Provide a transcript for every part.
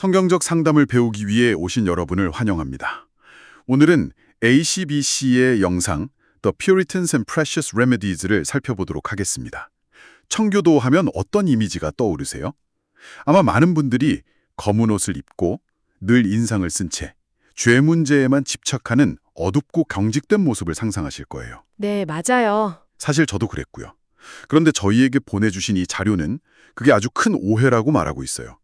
성경적 상담을 배우기 위해 오신 여러분을 환영합니다. 오늘은 ACBC의 영상 The Puritans and Precious Remedies를 살펴보도록 하겠습니다. 청교도 하면 어떤 이미지가 떠오르세요? 아마 많은 분들이 검은 옷을 입고 늘 인상을 쓴 채 죄 문제에만 집착하는 어둡고 경직된 모습을 상상하실 거예요. 네, 맞아요. 사실 저도 그랬고요. 그런데 저희에게 보내주신 이 자료는 그게 아주 큰 오해라고 말하고 있어요.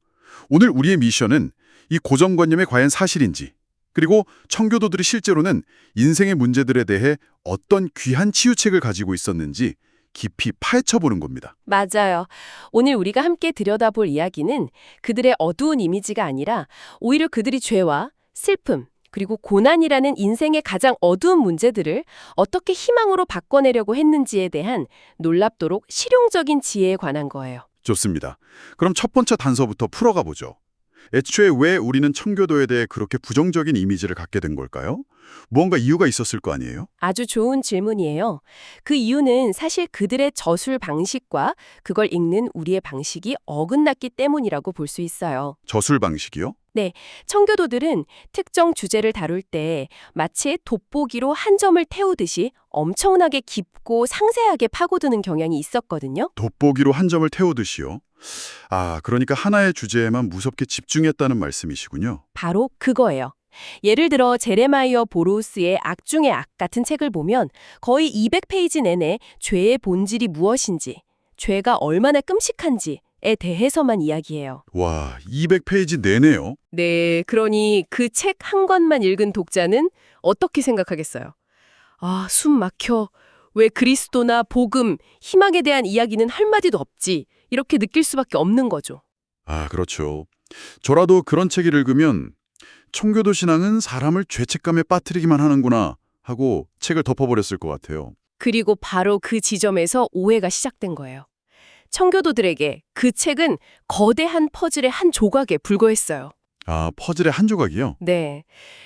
오늘 우리의 미션은 이 고정관념이 과연 사실인지, 그리고 청교도들이 실제로는 인생의 문제들에 대해 어떤 귀한 치유책을 가지고 있었는지 깊이 파헤쳐보는 겁니다. 맞아요. 오늘 우리가 함께 들여다볼 이야기는 그들의 어두운 이미지가 아니라 오히려 그들이 죄와 슬픔, 그리고 고난이라는 인생의 가장 어두운 문제들을 어떻게 희망으로 바꿔내려고 했는지에 대한 놀랍도록 실용적인 지혜에 관한 거예요. 좋습니다. 그럼 첫 번째 단서부터 풀어가 보죠. 애초에 왜 우리는 청교도에 대해 그렇게 부정적인 이미지를 갖게 된 걸까요? 무언가 이유가 있었을 거 아니에요? 아주 좋은 질문이에요. 그 이유는 사실 그들의 저술 방식과 그걸 읽는 우리의 방식이 어긋났기 때문이라고 볼 수 있어요. 저술 방식이요? 청교도들은 특정 주제를 다룰 때 마치 돋보기로 한 점을 태우듯이 엄청나게 깊고 상세하게 파고드는 경향이 있었거든요. 돋보기로 한 점을 태우듯이요? 그러니까 하나의 주제에만 무섭게 집중했다는 말씀이시군요. 바로 그거예요. 예를 들어 제레마이어 보로우스의 악 중의 악 같은 책을 보면 거의 200페이지 내내 죄의 본질이 무엇인지, 죄가 얼마나 끔찍한지에 대해서만 이야기해요. 와, 200페이지 내내요? 네, 그러니 그 책 한 권만 읽은 독자는 어떻게 생각하겠어요? 숨 막혀. 왜 그리스도나 복음, 희망에 대한 이야기는 할 마디도 없지. 이렇게 느낄 수밖에 없는 거죠. 그렇죠. 저라도 그런 책을 읽으면 청교도 신앙은 사람을 죄책감에 빠뜨리기만 하는구나 하고 책을 덮어버렸을 것 같아요. 그리고 바로 그 지점에서 오해가 시작된 거예요. 청교도들에게 그 책은 거대한 퍼즐의 한 조각에 불과했어요. 퍼즐의 한 조각이요? 네.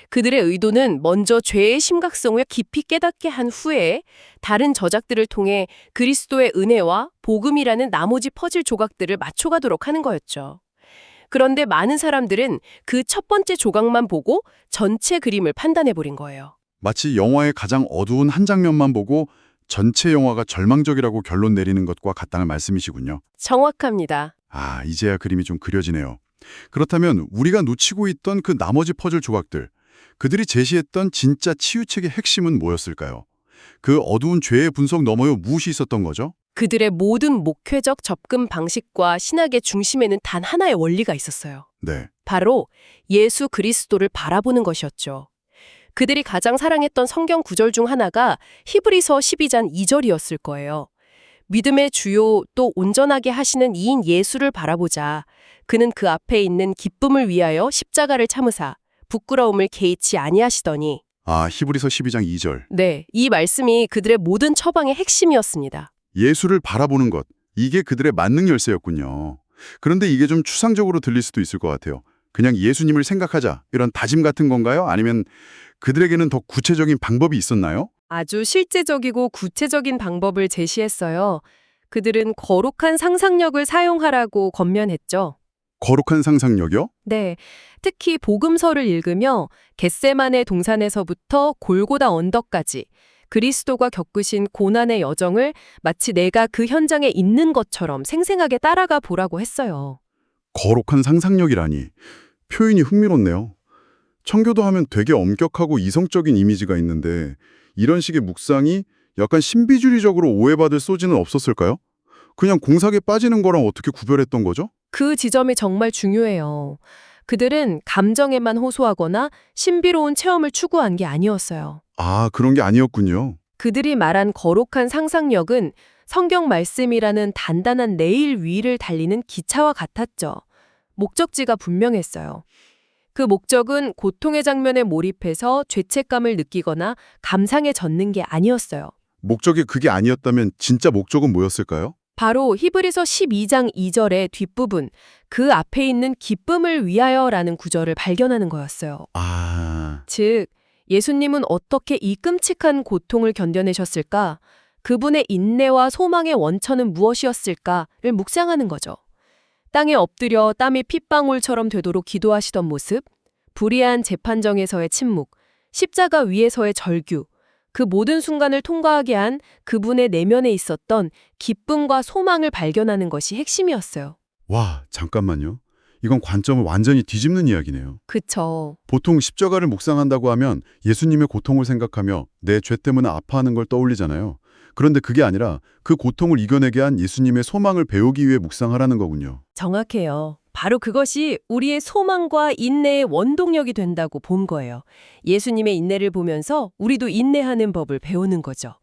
그들의 의도는 먼저 죄의 심각성을 깊이 깨닫게 한 후에 다른 저작들을 통해 그리스도의 은혜와 복음이라는 나머지 퍼즐 조각들을 맞춰가도록 하는 거였죠. 그런데 많은 사람들은 그 첫 번째 조각만 보고 전체 그림을 판단해버린 거예요. 마치 영화의 가장 어두운 한 장면만 보고 전체 영화가 절망적이라고 결론 내리는 것과 같다는 말씀이시군요. 정확합니다. 이제야 그림이 좀 그려지네요. 그렇다면 우리가 놓치고 있던 그 나머지 퍼즐 조각들, 그들이 제시했던 진짜 치유책의 핵심은 뭐였을까요? 그 어두운 죄의 분석 너머요 무엇이 있었던 거죠? 그들의 모든 목회적 접근 방식과 신학의 중심에는 단 하나의 원리가 있었어요. 네. 바로 예수 그리스도를 바라보는 것이었죠. 그들이 가장 사랑했던 성경 구절 중 하나가 히브리서 12장 2절이었을 거예요. 믿음의 주요 또 온전하게 하시는 이인 예수를 바라보자. 그는 그 앞에 있는 기쁨을 위하여 십자가를 참으사 부끄러움을 개의치 아니하시더니. 히브리서 12장 2절. 네, 이 말씀이 그들의 모든 처방의 핵심이었습니다. 예수를 바라보는 것, 이게 그들의 만능 열쇠였군요. 그런데 이게 좀 추상적으로 들릴 수도 있을 것 같아요. 그냥 예수님을 생각하자, 이런 다짐 같은 건가요? 아니면 그들에게는 더 구체적인 방법이 있었나요? 아주 실제적이고 구체적인 방법을 제시했어요. 그들은 거룩한 상상력을 사용하라고 권면했죠. 거룩한 상상력이요? 네, 특히 복음서를 읽으며 겟세마네 동산에서부터 골고다 언덕까지 그리스도가 겪으신 고난의 여정을 마치 내가 그 현장에 있는 것처럼 생생하게 따라가 보라고 했어요. 거룩한 상상력이라니. 표현이 흥미롭네요. 청교도 하면 되게 엄격하고 이성적인 이미지가 있는데 이런 식의 묵상이 약간 신비주의적으로 오해받을 소지는 없었을까요? 그냥 공삭에 빠지는 거랑 어떻게 구별했던 거죠? 그 지점이 정말 중요해요. 그들은 감정에만 호소하거나 신비로운 체험을 추구한 게 아니었어요. 그런 게 아니었군요. 그들이 말한 거룩한 상상력은 성경 말씀이라는 단단한 레일 위를 달리는 기차와 같았죠. 목적지가 분명했어요. 그 목적은 고통의 장면에 몰입해서 죄책감을 느끼거나 감상에 젖는 게 아니었어요. 목적이 그게 아니었다면 진짜 목적은 뭐였을까요? 바로 히브리서 12장 2절의 뒷부분, 그 앞에 있는 기쁨을 위하여라는 구절을 발견하는 거였어요. 즉, 예수님은 어떻게 이 끔찍한 고통을 견뎌내셨을까? 그분의 인내와 소망의 원천은 무엇이었을까를 묵상하는 거죠. 땅에 엎드려 땀이 핏방울처럼 되도록 기도하시던 모습, 불의한 재판정에서의 침묵, 십자가 위에서의 절규, 그 모든 순간을 통과하게 한 그분의 내면에 있었던 기쁨과 소망을 발견하는 것이 핵심이었어요. 와, 잠깐만요. 이건 관점을 완전히 뒤집는 이야기네요. 그쵸. 보통 십자가를 묵상한다고 하면 예수님의 고통을 생각하며 내 죄 때문에 아파하는 걸 떠올리잖아요. 그런데 그게 아니라 그 고통을 이겨내게 한 예수님의 소망을 배우기 위해 묵상하라는 거군요. 정확해요. 바로 그것이 우리의 소망과 인내의 원동력이 된다고 본 거예요. 예수님의 인내를 보면서 우리도 인내하는 법을 배우는 거죠.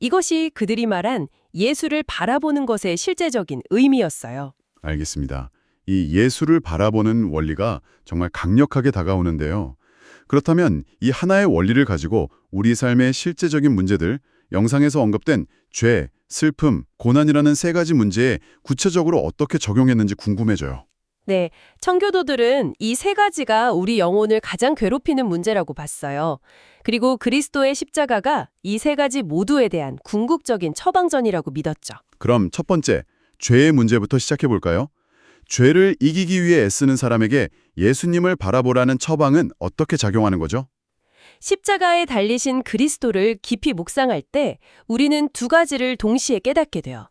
이것이 그들이 말한 예수를 바라보는 것의 실제적인 의미였어요. 알겠습니다. 이 예수를 바라보는 원리가 정말 강력하게 다가오는데요. 그렇다면 이 하나의 원리를 가지고 우리 삶의 실제적인 문제들, 영상에서 언급된 죄, 슬픔, 고난이라는 세 가지 문제에 구체적으로 어떻게 적용했는지 궁금해져요. 네, 청교도들은 이 세 가지가 우리 영혼을 가장 괴롭히는 문제라고 봤어요. 그리고 그리스도의 십자가가 이 세 가지 모두에 대한 궁극적인 처방전이라고 믿었죠. 그럼 첫 번째, 죄의 문제부터 시작해 볼까요? 죄를 이기기 위해 애쓰는 사람에게 예수님을 바라보라는 처방은 어떻게 작용하는 거죠? 십자가에 달리신 그리스도를 깊이 묵상할 때 우리는 두 가지를 동시에 깨닫게 돼요.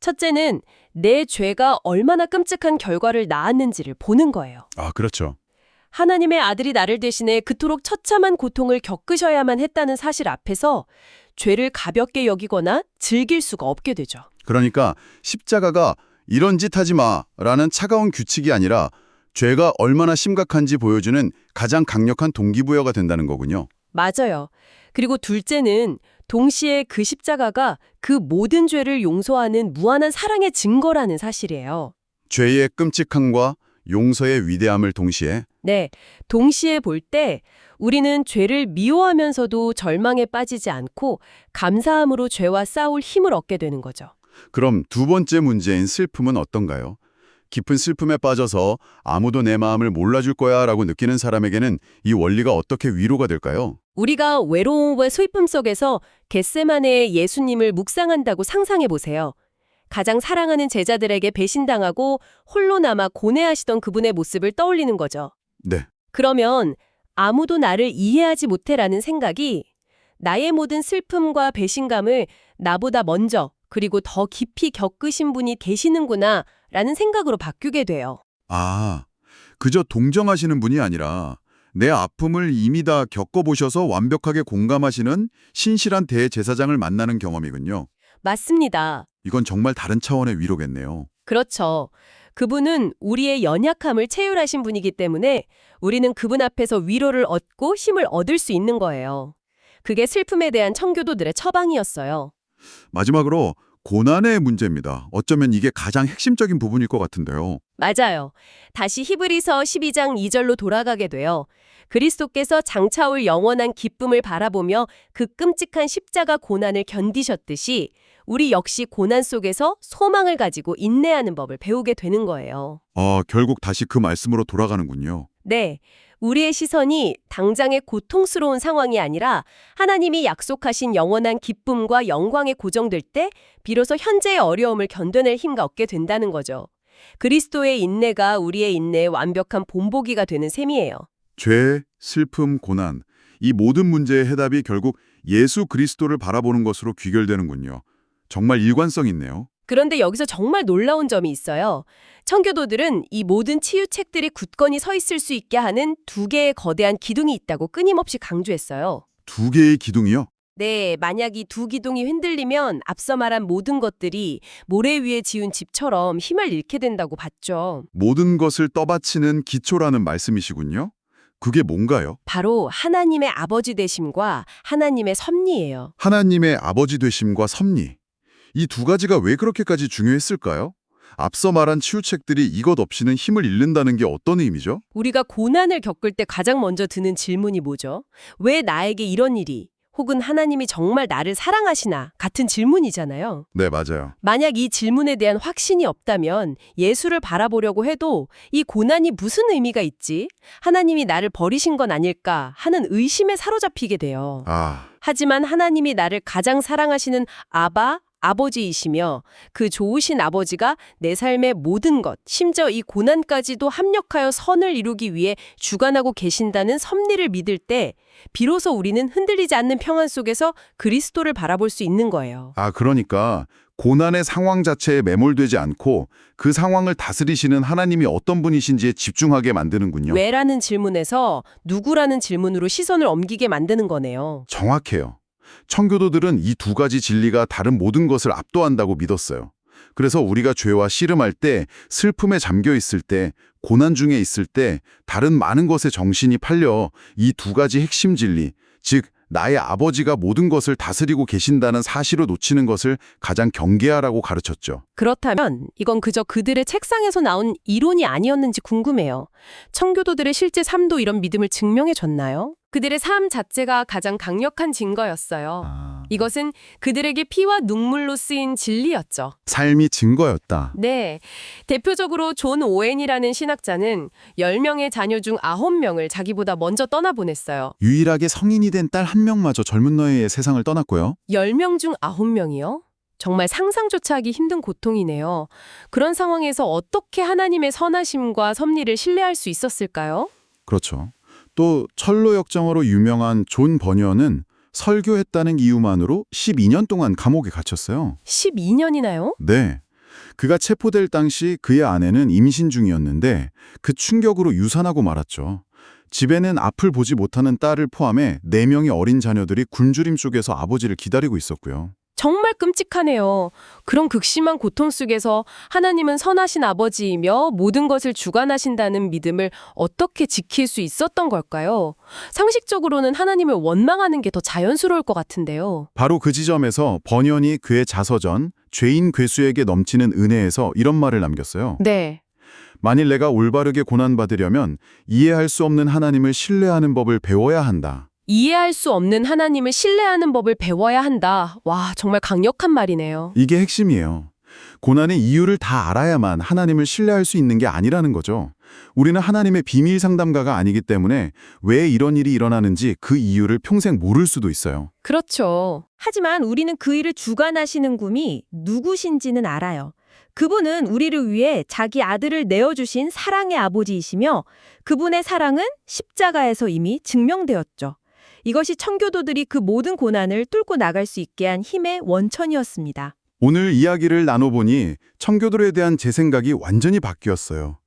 첫째는 내 죄가 얼마나 끔찍한 결과를 낳았는지를 보는 거예요. 아, 그렇죠. 하나님의 아들이 나를 대신해 그토록 처참한 고통을 겪으셔야만 했다는 사실 앞에서 죄를 가볍게 여기거나 즐길 수가 없게 되죠. 그러니까 십자가가 이런 짓 하지 마라는 차가운 규칙이 아니라 죄가 얼마나 심각한지 보여주는 가장 강력한 동기부여가 된다는 거군요. 맞아요. 그리고 둘째는 동시에 그 십자가가 그 모든 죄를 용서하는 무한한 사랑의 증거라는 사실이에요. 죄의 끔찍함과 용서의 위대함을 동시에 네, 동시에 볼 때 우리는 죄를 미워하면서도 절망에 빠지지 않고 감사함으로 죄와 싸울 힘을 얻게 되는 거죠. 그럼 두 번째 문제인 슬픔은 어떤가요? 깊은 슬픔에 빠져서 아무도 내 마음을 몰라줄 거야 라고 느끼는 사람에게는 이 원리가 어떻게 위로가 될까요? 우리가 외로움과 슬픔 속에서 겟세마네의 예수님을 묵상한다고 상상해 보세요. 가장 사랑하는 제자들에게 배신당하고 홀로 남아 고뇌하시던 그분의 모습을 떠올리는 거죠. 네. 그러면 아무도 나를 이해하지 못해라는 생각이 나의 모든 슬픔과 배신감을 나보다 먼저 그리고 더 깊이 겪으신 분이 계시는구나 라는 생각으로 바뀌게 돼요. 아, 그저 동정하시는 분이 아니라 내 아픔을 이미 다 겪어보셔서 완벽하게 공감하시는 신실한 대제사장을 만나는 경험이군요. 맞습니다. 이건 정말 다른 차원의 위로겠네요. 그렇죠. 그분은 우리의 연약함을 체휼하신 분이기 때문에 우리는 그분 앞에서 위로를 얻고 힘을 얻을 수 있는 거예요. 그게 슬픔에 대한 청교도들의 처방이었어요. 마지막으로 고난의 문제입니다. 어쩌면 이게 가장 핵심적인 부분일 것 같은데요. 맞아요. 다시 히브리서 12장 2절로 돌아가게 돼요. 그리스도께서 장차올 영원한 기쁨을 바라보며 그 끔찍한 십자가 고난을 견디셨듯이 우리 역시 고난 속에서 소망을 가지고 인내하는 법을 배우게 되는 거예요. 결국 다시 그 말씀으로 돌아가는군요. 네, 우리의 시선이 당장의 고통스러운 상황이 아니라 하나님이 약속하신 영원한 기쁨과 영광에 고정될 때 비로소 현재의 어려움을 견뎌낼 힘과 얻게 된다는 거죠. 그리스도의 인내가 우리의 인내의 완벽한 본보기가 되는 셈이에요. 죄, 슬픔, 고난, 이 모든 문제의 해답이 결국 예수 그리스도를 바라보는 것으로 귀결되는군요. 정말 일관성 있네요. 그런데 여기서 정말 놀라운 점이 있어요. 청교도들은 이 모든 치유책들이 굳건히 서 있을 수 있게 하는 두 개의 거대한 기둥이 있다고 끊임없이 강조했어요. 두 개의 기둥이요? 네, 만약 이 두 기둥이 흔들리면 앞서 말한 모든 것들이 모래 위에 지은 집처럼 힘을 잃게 된다고 봤죠. 모든 것을 떠받치는 기초라는 말씀이시군요. 그게 뭔가요? 바로 하나님의 아버지 되심과 하나님의 섭리예요. 하나님의 아버지 되심과 섭리. 이 두 가지가 왜 그렇게까지 중요했을까요? 앞서 말한 치유책들이 이것 없이는 힘을 잃는다는 게 어떤 의미죠? 우리가 고난을 겪을 때 가장 먼저 드는 질문이 뭐죠? 왜 나에게 이런 일이? 혹은 하나님이 정말 나를 사랑하시나? 같은 질문이잖아요. 네, 맞아요. 만약 이 질문에 대한 확신이 없다면 예수를 바라보려고 해도 이 고난이 무슨 의미가 있지? 하나님이 나를 버리신 건 아닐까 하는 의심에 사로잡히게 돼요. 하지만 하나님이 나를 가장 사랑하시는 아바, 아버지이시며 그 좋으신 아버지가 내 삶의 모든 것, 심지어 이 고난까지도 합력하여 선을 이루기 위해 주관하고 계신다는 섭리를 믿을 때 비로소 우리는 흔들리지 않는 평안 속에서 그리스도를 바라볼 수 있는 거예요. 그러니까 고난의 상황 자체에 매몰되지 않고 그 상황을 다스리시는 하나님이 어떤 분이신지에 집중하게 만드는군요. 왜라는 질문에서 누구라는 질문으로 시선을 옮기게 만드는 거네요. 정확해요. 청교도들은 이 두 가지 진리가 다른 모든 것을 압도한다고 믿었어요. 그래서 우리가 죄와 씨름할 때, 슬픔에 잠겨 있을 때, 고난 중에 있을 때 다른 많은 것에 정신이 팔려 이 두 가지 핵심 진리, 즉 나의 아버지가 모든 것을 다스리고 계신다는 사실을 놓치는 것을 가장 경계하라고 가르쳤죠. 그렇다면 이건 그저 그들의 책상에서 나온 이론이 아니었는지 궁금해요. 청교도들의 실제 삶도 이런 믿음을 증명해 줬나요? 그들의 삶 자체가 가장 강력한 증거였어요. 이것은 그들에게 피와 눈물로 쓰인 진리였죠. 삶이 증거였다. 네. 대표적으로 존 오웬이라는 신학자는 10명의 자녀 중 9명을 자기보다 먼저 떠나보냈어요. 유일하게 성인이 된 딸 한 명마저 젊은 나이에 세상을 떠났고요. 10명 중 9명이요? 정말 상상조차 하기 힘든 고통이네요. 그런 상황에서 어떻게 하나님의 선하심과 섭리를 신뢰할 수 있었을까요? 그렇죠. 또 철로 역정으로 유명한 존 버니언은 설교했다는 이유만으로 12년 동안 감옥에 갇혔어요. 12년이나요? 네. 그가 체포될 당시 그의 아내는 임신 중이었는데 그 충격으로 유산하고 말았죠. 집에는 앞을 보지 못하는 딸을 포함해 4명의 어린 자녀들이 굶주림 속에서 아버지를 기다리고 있었고요. 정말 끔찍하네요. 그런 극심한 고통 속에서 하나님은 선하신 아버지이며 모든 것을 주관하신다는 믿음을 어떻게 지킬 수 있었던 걸까요? 상식적으로는 하나님을 원망하는 게 더 자연스러울 것 같은데요. 바로 그 지점에서 버니언이 그의 자서전 죄인 괴수에게 넘치는 은혜에서 이런 말을 남겼어요. 네. 만일 내가 올바르게 고난받으려면 이해할 수 없는 하나님을 신뢰하는 법을 배워야 한다. 이해할 수 없는 하나님을 신뢰하는 법을 배워야 한다. 와, 정말 강력한 말이네요. 이게 핵심이에요. 고난의 이유를 다 알아야만 하나님을 신뢰할 수 있는 게 아니라는 거죠. 우리는 하나님의 비밀 상담가가 아니기 때문에 왜 이런 일이 일어나는지 그 이유를 평생 모를 수도 있어요. 그렇죠. 하지만 우리는 그 일을 주관하시는 분이 누구신지는 알아요. 그분은 우리를 위해 자기 아들을 내어주신 사랑의 아버지이시며 그분의 사랑은 십자가에서 이미 증명되었죠. 이것이 청교도들이 그 모든 고난을 뚫고 나갈 수 있게 한 힘의 원천이었습니다. 오늘 이야기를 나눠보니 청교도에 대한 제 생각이 완전히 바뀌었어요.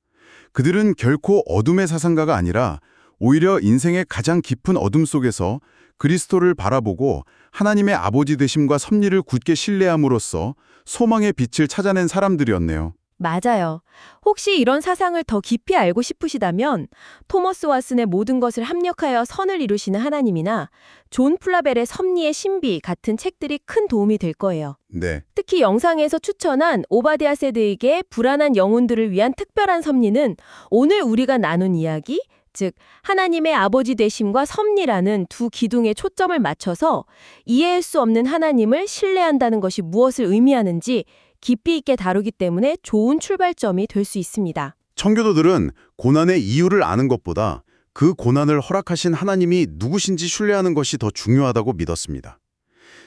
그들은 결코 어둠의 사상가가 아니라 오히려 인생의 가장 깊은 어둠 속에서 그리스도를 바라보고 하나님의 아버지 되심과 섭리를 굳게 신뢰함으로써 소망의 빛을 찾아낸 사람들이었네요. 맞아요. 혹시 이런 사상을 더 깊이 알고 싶으시다면 토머스 왓슨의 모든 것을 합력하여 선을 이루시는 하나님이나 존 플라벨의 섭리의 신비 같은 책들이 큰 도움이 될 거예요. 네. 특히 영상에서 추천한 오바댜 세드에게 불안한 영혼들을 위한 특별한 섭리는 오늘 우리가 나눈 이야기, 즉 하나님의 아버지 되심과 섭리라는 두 기둥에 초점을 맞춰서 이해할 수 없는 하나님을 신뢰한다는 것이 무엇을 의미하는지 깊이 있게 다루기 때문에 좋은 출발점이 될 수 있습니다. 청교도들은 고난의 이유를 아는 것보다 그 고난을 허락하신 하나님이 누구신지 신뢰하는 것이 더 중요하다고 믿었습니다.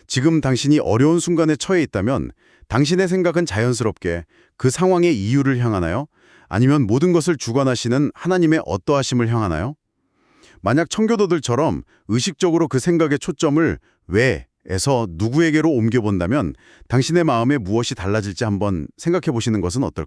지금 당신이 어려운 순간에 처해 있다면 당신의 생각은 자연스럽게 그 상황의 이유를 향하나요? 아니면 모든 것을 주관하시는 하나님의 어떠하심을 향하나요? 만약 청교도들처럼 의식적으로 그 생각의 초점을 왜에서 누구에게로 옮겨본다면 당신의 마음에 무엇이 달라질지 한번 생각해 보시는 것은 어떨까요?